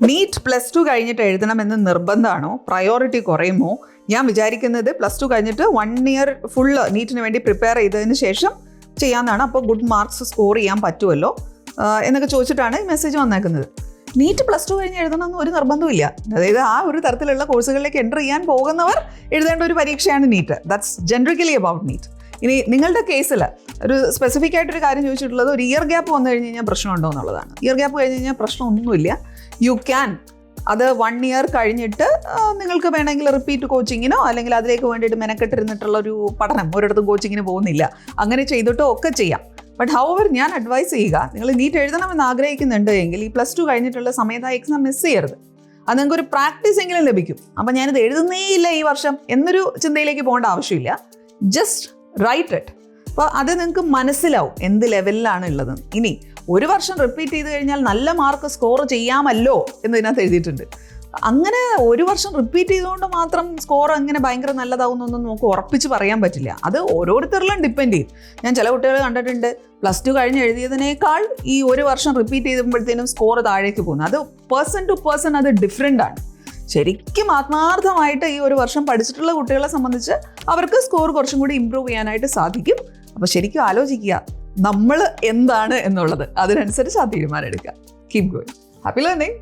NEET +2 കഴിഞ്ഞിട്ട് എഴുതണമെന്ന് നിർബന്ധമാണോ? Priority കുറയുമോ? ഞാൻ വിചാരിക്കുന്നത് +2 കഴിഞ്ഞിട്ട് 1 ഇയർ ഫുള്ള് നീറ്റിന് വേണ്ടി പ്രിപ്പയർ ചെയ്തതിന് ശേഷം ചെയ്യാമെന്നാണ്. അപ്പോൾ ഗുഡ് മാർക്സ് സ്കോർ ചെയ്യാൻ പറ്റുമല്ലോ എന്നൊക്കെ ചോദിച്ചിട്ടാണ് ഈ മെസ്സേജ് വന്നേക്കുന്നത്. നീറ്റ് +2 കഴിഞ്ഞ് എഴുതണമെന്ന് ഒരു നിർബന്ധമില്ല. അതായത് ആ ഒരു തരത്തിലുള്ള കോഴ്സുകളിലേക്ക് എൻ്റർ ചെയ്യാൻ പോകുന്നവർ എഴുതേണ്ട ഒരു പരീക്ഷയാണ് NEET. That's generically about NEET. ഇനി നിങ്ങളുടെ കേസിൽ ഒരു സ്പെസിഫിക് ആയിട്ടൊരു കാര്യം ചോദിച്ചിട്ടുള്ളത് ഒരു ഇയർ ഗ്യാപ്പ് വന്നു കഴിഞ്ഞ് കഴിഞ്ഞാൽ പ്രശ്നമുണ്ടോ എന്നുള്ളതാണ്. ഇയർ ഗ്യാപ്പ് കഴിഞ്ഞ് കഴിഞ്ഞാൽ പ്രശ്നമൊന്നുമില്ല. യു ക്യാൻ അത് 1 ഇയർ കഴിഞ്ഞിട്ട് നിങ്ങൾക്ക് വേണമെങ്കിൽ റിപ്പീറ്റ് കോച്ചിങ്ങിനോ അല്ലെങ്കിൽ അതിലേക്ക് വേണ്ടിയിട്ട് മെനക്കെട്ടിരുന്നിട്ടുള്ളൊരു പഠനം, ഒരിടത്തും കോച്ചിങ്ങിന് പോകുന്നില്ല, അങ്ങനെ ചെയ്തിട്ടോ ഒക്കെ ചെയ്യാം. ബട്ട് ഹൗവർ ഞാൻ അഡ്വൈസ് ചെയ്യുക, നിങ്ങൾ നീറ്റ് എഴുതണമെന്ന് ആഗ്രഹിക്കുന്നുണ്ട് എങ്കിൽ ഈ +2 കഴിഞ്ഞിട്ടുള്ള സമയത്ത് ആ എക്സാം മിസ് ചെയ്യരുത്. അത് നിങ്ങൾക്കൊരു പ്രാക്ടീസ് എങ്കിലും ലഭിക്കും. അപ്പം ഞാനിത് എഴുതുന്നേ ഇല്ല ഈ വർഷം എന്നൊരു ചിന്തയിലേക്ക് പോകേണ്ട ആവശ്യമില്ല. Just write it. അപ്പോൾ അത് നിങ്ങൾക്ക് മനസ്സിലാവും എന്ത് ലെവലിലാണ് ഉള്ളത്. ഇനി ഒരു വർഷം റിപ്പീറ്റ് ചെയ്ത് കഴിഞ്ഞാൽ നല്ല മാർക്ക് സ്കോർ ചെയ്യാമല്ലോ എന്ന് ഇതിനകത്ത് എഴുതിയിട്ടുണ്ട്. അങ്ങനെ ഒരു വർഷം റിപ്പീറ്റ് ചെയ്തുകൊണ്ട് മാത്രം സ്കോർ അങ്ങനെ ഭയങ്കര നല്ലതാവുന്നൊന്നും നമുക്ക് ഉറപ്പിച്ച് പറയാൻ പറ്റില്ല. അത് ഓരോരുത്തരിലും ഡിപ്പെൻഡ് ചെയ്യും. ഞാൻ ചില കുട്ടികൾ കണ്ടിട്ടുണ്ട് +2 കഴിഞ്ഞ് എഴുതിയതിനേക്കാൾ ഈ ഒരു വർഷം റിപ്പീറ്റ് ചെയ്യുമ്പോഴത്തേനും സ്കോർ താഴേക്ക് പോകുന്നു. അത് പേഴ്സൺ ടു പേഴ്സൺ അത് ഡിഫറെൻ്റ് ആണ്. ശരിക്കും ആത്മാർത്ഥമായിട്ട് ഈ ഒരു വർഷം പഠിച്ചിട്ടുള്ള കുട്ടികളെ സംബന്ധിച്ച് അവർക്ക് സ്കോർ കുറച്ചും കൂടി ഇമ്പ്രൂവ് ചെയ്യാനായിട്ട് സാധിക്കും. അപ്പോൾ ശരിക്കും ആലോചിക്കുക നമ്മൾ എന്താണ് എന്നുള്ളത്, അതിനനുസരിച്ച് ആ തീരുമാനം എടുക്കുക. Keep going. Happy learning.